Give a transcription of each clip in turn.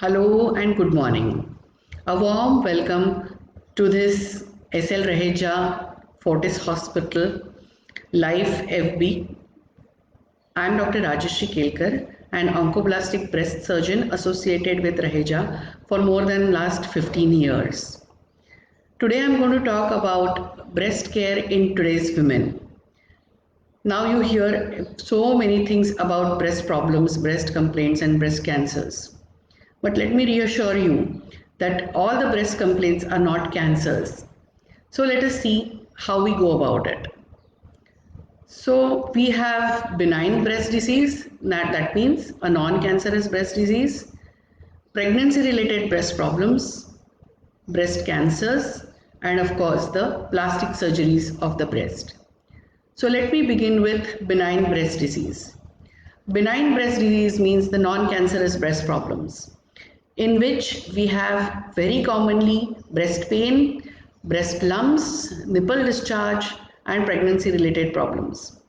Hello and good morning. A warm welcome to this SL Raheja Fortis Hospital Live FB. I am Dr. Rajeshri Kelkar, an oncoblastic breast surgeon associated with Raheja for more than last 15 years. Today I am going to talk about breast care in today's women. Now you hear so many things about breast problems, breast complaints and breast cancers. But let me reassure you that all the breast complaints are not cancers. So let us see how we go about it. So we have benign breast disease, that means a non-cancerous breast disease, pregnancy related breast problems, breast cancers, and of course the plastic surgeries of the breast. So let me begin with benign breast disease. Benign breast disease means the non-cancerous breast problems, in which we have very commonly breast pain, breast lumps, nipple discharge, and pregnancy related problems.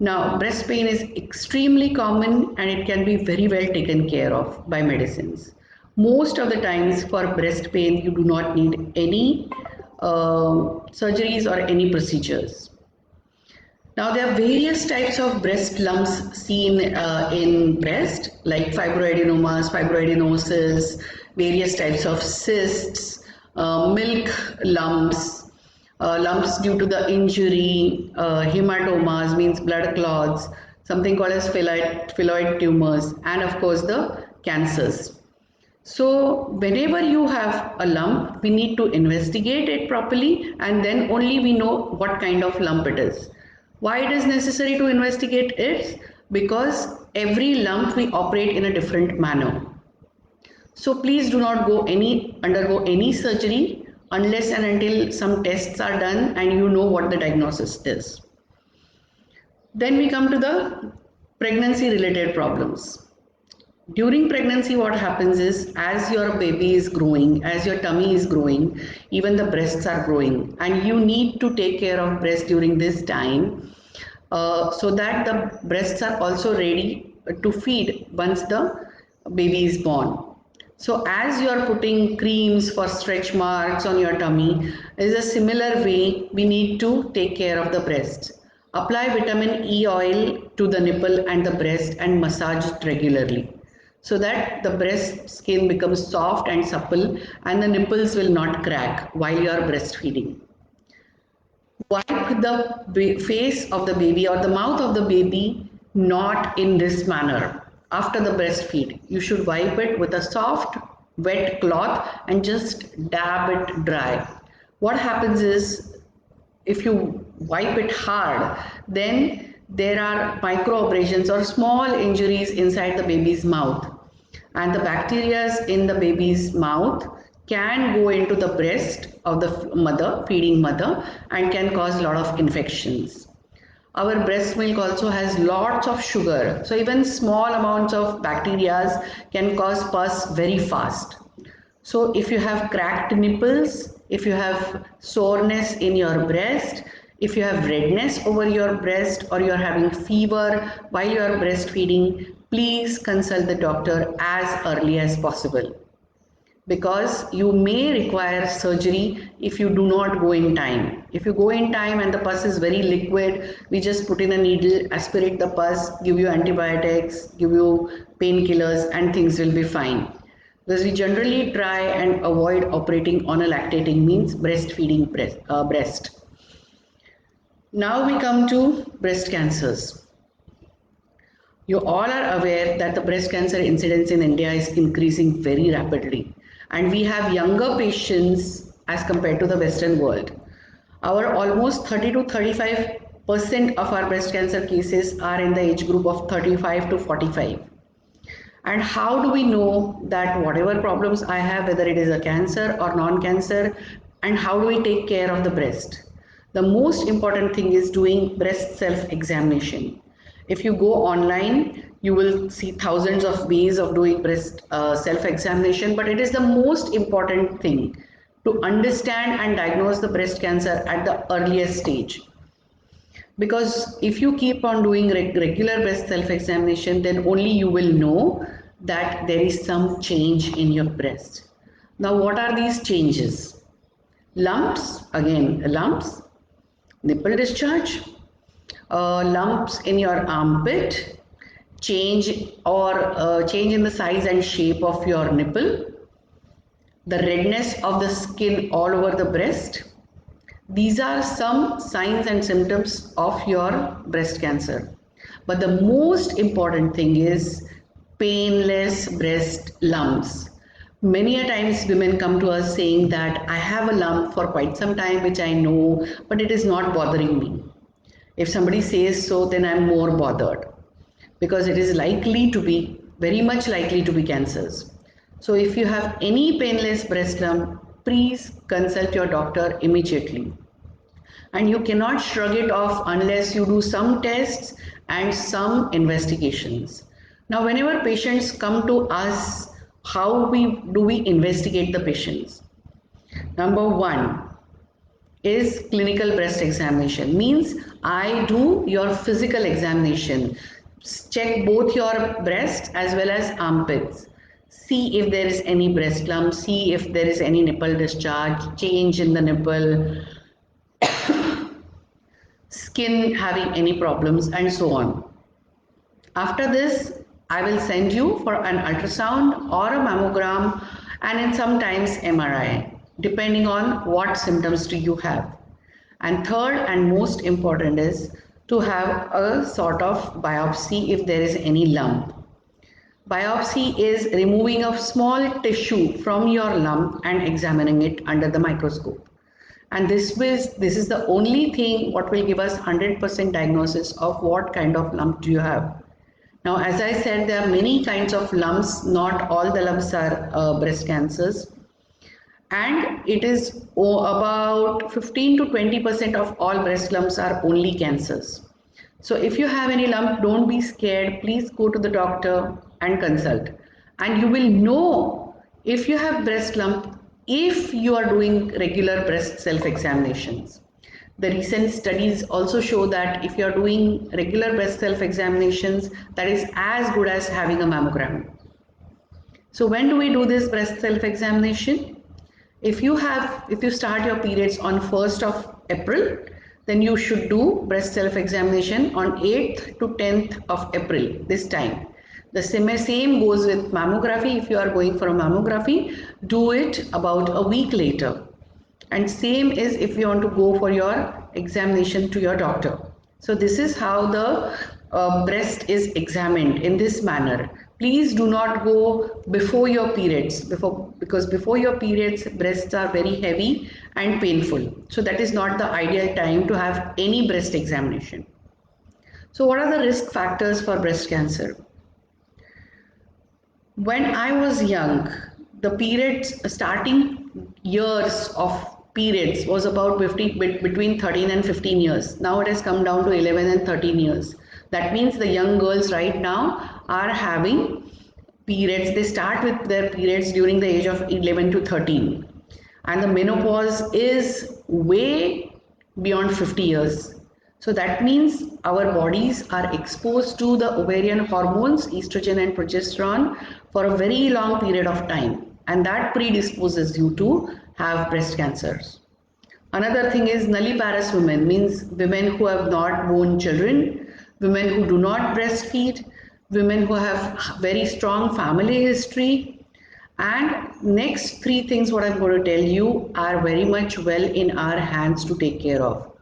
Now, breast pain is extremely common and it can be very well taken care of by medicines. Most of the times for breast pain, you do not need any surgeries or any procedures. Now, there are various types of breast lumps seen in breast, like fibroadenomas, fibroadenosis, various types of cysts, milk lumps, lumps due to the injury, hematomas means blood clots, something called as phylloid tumors, and of course the cancers. So whenever you have a lump, we need to investigate it properly and then only we know what kind of lump it is. Why it is necessary to investigate it? Because every lump we operate in a different manner. So please do not undergo any surgery unless and until some tests are done and you know what the diagnosis is. Then we come to the pregnancy related problems. During pregnancy, what happens is as your baby is growing, as your tummy is growing, even the breasts are growing, and you need to take care of breast during this time so that the breasts are also ready to feed once the baby is born. So as you are putting creams for stretch marks on your tummy, is a similar way we need to take care of the breast. Apply vitamin E oil to the nipple and the breast and massage it regularly so that the breast skin becomes soft and supple and the nipples will not crack while you are breastfeeding. Wipe the face of the baby or the mouth of the baby not in this manner. After the breastfeed, you should wipe it with a soft wet cloth and just dab it dry. What happens is if you wipe it hard, then there are micro abrasions or small injuries inside the baby's mouth, and the bacteria in the baby's mouth can go into the breast of the mother, feeding mother, and can cause a lot of infections. Our breast milk also has lots of sugar, so even small amounts of bacteria can cause pus very fast. So if you have cracked nipples, if you have soreness in your breast, if you have redness over your breast or you are having fever while you are breastfeeding, please consult the doctor as early as possible, because you may require surgery if you do not go in time. If you go in time and the pus is very liquid, we just put in a needle, aspirate the pus, give you antibiotics, give you painkillers, and things will be fine. Because we generally try and avoid operating on a lactating, means breastfeeding breast. Now we come to breast cancers. You all are aware that the breast cancer incidence in India is increasing very rapidly, and we have younger patients as compared to the Western world. Our almost 30 to 35% of our breast cancer cases are in the age group of 35 to 45. And how do we know that whatever problems I have, whether it is a cancer or non-cancer, and how do we take care of the breast? The most important thing is doing breast self-examination. If you go online, you will see thousands of ways of doing breast self-examination, but it is the most important thing to understand and diagnose the breast cancer at the earliest stage. Because if you keep on doing regular breast self-examination, then only you will know that there is some change in your breast. Now, what are these changes? Lumps, again, lumps, nipple discharge, lumps in your armpit, change in the size and shape of your nipple, the redness of the skin all over the breast. These are some signs and symptoms of your breast cancer. But the most important thing is painless breast lumps. Many a times women come to us saying that I have a lump for quite some time which I know, but it is not bothering me. If somebody says so, then I'm more bothered because it is likely to be, very much likely to be cancers. So if you have any painless breast lump, please consult your doctor immediately. And you cannot shrug it off unless you do some tests and some investigations. Now, whenever patients come to us, how do we investigate the patients? Number one is clinical breast examination. Means I do your physical examination, check both your breasts as well as armpits, see if there is any breast lump, see if there is any nipple discharge, change in the nipple, skin having any problems, and so on. After this, I will send you for an ultrasound or a mammogram and in sometimes MRI, depending on what symptoms do you have. And third and most important is to have a sort of biopsy if there is any lump. Biopsy is removing a small tissue from your lump and examining it under the microscope. And this is the only thing what will give us 100% diagnosis of what kind of lump do you have. Now, as I said, there are many kinds of lumps. Not all the lumps are breast cancers. And it is about 15 to 20% of all breast lumps are only cancers. So if you have any lump, don't be scared. Please go to the doctor and consult. And you will know if you have breast lump if you are doing regular breast self-examinations. The recent studies also show that if you are doing regular breast self-examinations, that is as good as having a mammogram. So when do we do this breast self-examination? If you start your periods on 1st of April, then you should do breast self-examination on 8th to 10th of April this time. The same goes with mammography. If you are going for a mammography, do it about a week later. And same is if you want to go for your examination to your doctor. So this is how the breast is examined in this manner. Please do not go before your periods, because before your periods breasts are very heavy and painful. So that is not the ideal time to have any breast examination. So what are the risk factors for breast cancer? When I was young, the periods starting years of periods was about between 13 and 15 years. Now it has come down to 11 and 13 years. That means the young girls right now are having periods. They start with their periods during the age of 11 to 13. And the menopause is way beyond 50 years. So that means our bodies are exposed to the ovarian hormones, estrogen and progesterone, for a very long period of time. And that predisposes you to have breast cancers. Another thing is nulliparous women, means women who have not born children, women who do not breastfeed, women who have very strong family history. And next three things what I'm going to tell you are very much well in our hands to take care of.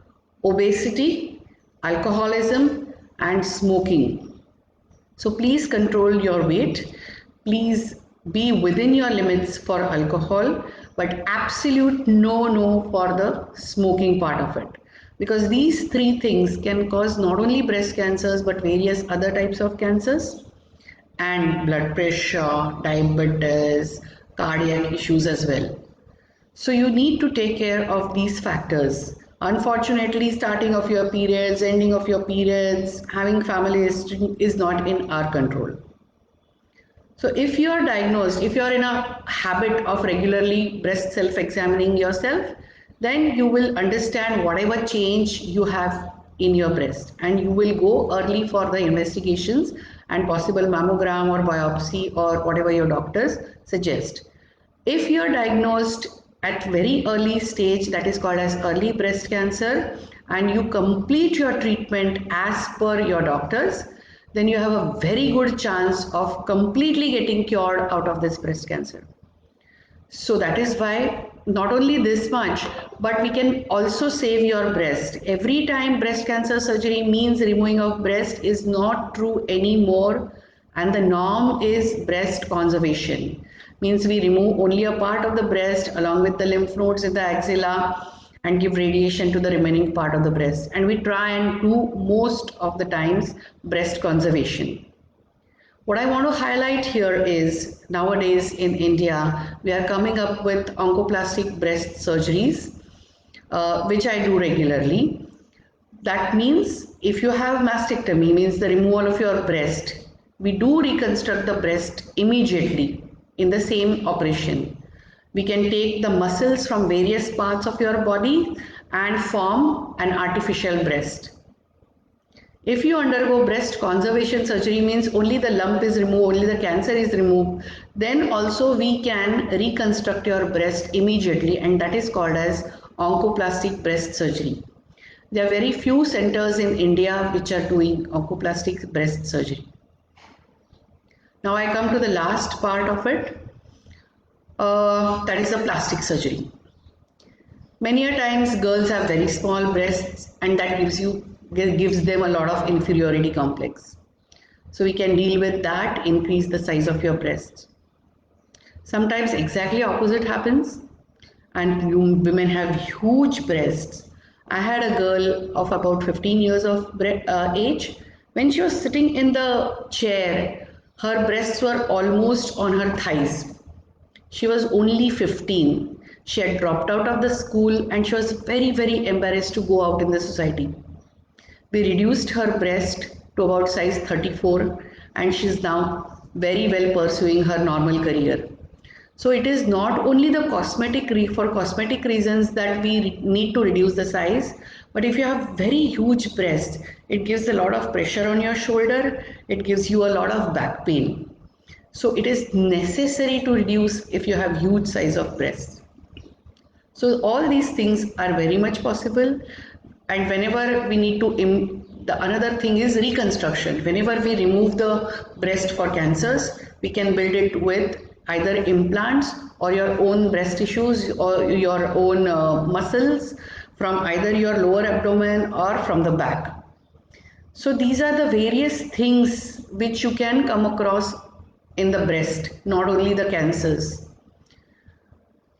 Obesity, alcoholism, and smoking. So please control your weight. Please be within your limits for alcohol, but absolute no for the smoking part of it. Because these three things can cause not only breast cancers but various other types of cancers and blood pressure, diabetes, cardiac issues as well. So you need to take care of these factors. Unfortunately, starting of your periods, ending of your periods, having family history is not in our control. So if you are diagnosed, if you are in a habit of regularly breast self-examining yourself, then you will understand whatever change you have in your breast and you will go early for the investigations and possible mammogram or biopsy or whatever your doctors suggest. If you are diagnosed at very early stage, that is called as early breast cancer, and you complete your treatment as per your doctors, then you have a very good chance of completely getting cured out of this breast cancer. So that is why not only this much, but we can also save your breast. Every time breast cancer surgery means removing of breast is not true anymore, and the norm is breast conservation. Means we remove only a part of the breast along with the lymph nodes in the axilla and give radiation to the remaining part of the breast. And we try and do most of the times breast conservation. What I want to highlight here is nowadays in India, we are coming up with oncoplastic breast surgeries, which I do regularly. That means if you have mastectomy, means the removal of your breast, we do reconstruct the breast immediately in the same operation. We can take the muscles from various parts of your body and form an artificial breast. If you undergo breast conservation surgery, means only the lump is removed, only the cancer is removed, then also we can reconstruct your breast immediately, and that is called as oncoplastic breast surgery. There are very few centers in India which are doing oncoplastic breast surgery. Now I come to the last part of it, that is the plastic surgery. Many a times girls have very small breasts, and that gives them a lot of inferiority complex. So we can deal with that, increase the size of your breasts. Sometimes exactly opposite happens, and women have huge breasts. I had a girl of about 15 years of age. When she was sitting in the chair, her breasts were almost on her thighs. She was only 15. She had dropped out of the school and she was very, very embarrassed to go out in the society. We reduced her breast to about size 34, and she is now very well pursuing her normal career. So it is not only the for cosmetic reasons that we need to reduce the size, but if you have very huge breasts, it gives a lot of pressure on your shoulder, it gives you a lot of back pain. So it is necessary to reduce if you have huge size of breasts. So all these things are very much possible, and whenever we need to the another thing is reconstruction. Whenever we remove the breast for cancers, we can build it with either implants or your own breast tissues or your own muscles from either your lower abdomen or from the back. So these are the various things which you can come across in the breast, not only the cancers.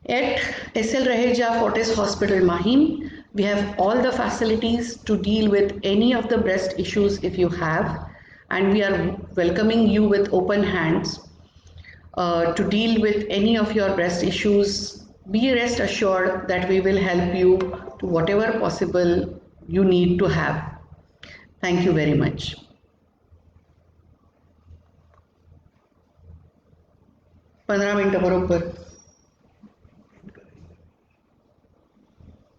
At SL Raheja Fortis Hospital Mahim, we have all the facilities to deal with any of the breast issues if you have, and we are welcoming you with open hands to deal with any of your breast issues. Be rest assured that we will help you to whatever possible you need to have. Thank you very much. 15 मिनटं बरोबर.